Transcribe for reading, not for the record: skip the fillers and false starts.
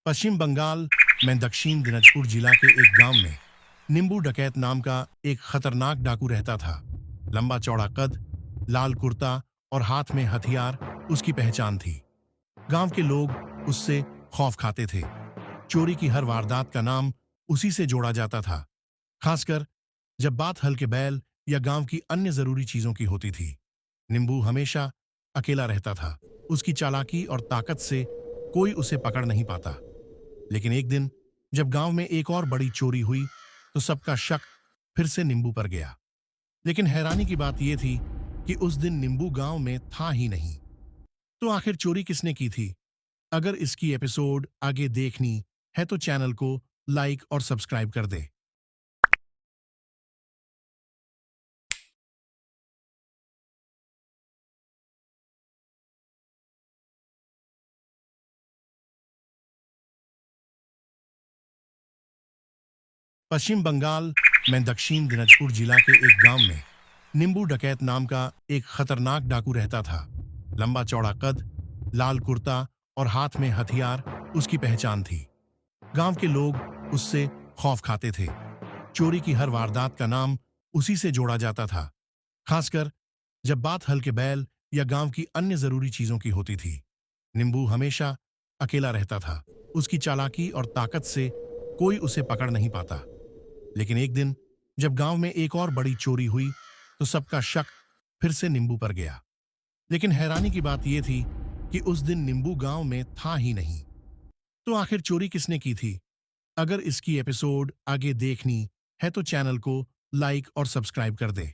पश्चिम बंगाल में दक्षिण दिनाजपुर जिला के एक गांव में नींबू डकैत नाम का एक खतरनाक डाकू रहता था। लंबा चौड़ा कद, लाल कुर्ता और हाथ में हथियार उसकी पहचान थी। गांव के लोग उससे खौफ खाते थे। चोरी की हर वारदात का नाम उसी से जोड़ा जाता था, खासकर जब बात हल्के बैल या गांव की अन्य जरूरी चीजों की होती थी। नींबू हमेशा अकेला रहता था। उसकी चालाकी और ताकत से कोई उसे पकड़ नहीं पाता। लेकिन एक दिन जब गांव में एक और बड़ी चोरी हुई तो सबका शक फिर से नींबू पर गया। लेकिन हैरानी की बात यह थी कि उस दिन नींबू गांव में था ही नहीं। तो आखिर चोरी किसने की थी? अगर इसकी एपिसोड आगे देखनी है तो चैनल को लाइक और सब्सक्राइब कर दे। पश्चिम बंगाल में दक्षिण दिनाजपुर जिला के एक गांव में नींबू डकैत नाम का एक खतरनाक डाकू रहता था। लंबा चौड़ा कद, लाल कुर्ता और हाथ में हथियार उसकी पहचान थी। गांव के लोग उससे खौफ खाते थे। चोरी की हर वारदात का नाम उसी से जोड़ा जाता था, खासकर जब बात हल्के बैल या गांव की अन्य जरूरी चीजों की होती थी। नींबू हमेशा अकेला रहता था। उसकी चालाकी और ताकत से कोई उसे पकड़ नहीं पाता। लेकिन एक दिन जब गांव में एक और बड़ी चोरी हुई तो सबका शक फिर से नींबू पर गया। लेकिन हैरानी की बात यह थी कि उस दिन नींबू गांव में था ही नहीं। तो आखिर चोरी किसने की थी? अगर इसकी एपिसोड आगे देखनी है तो चैनल को लाइक और सब्सक्राइब कर दे।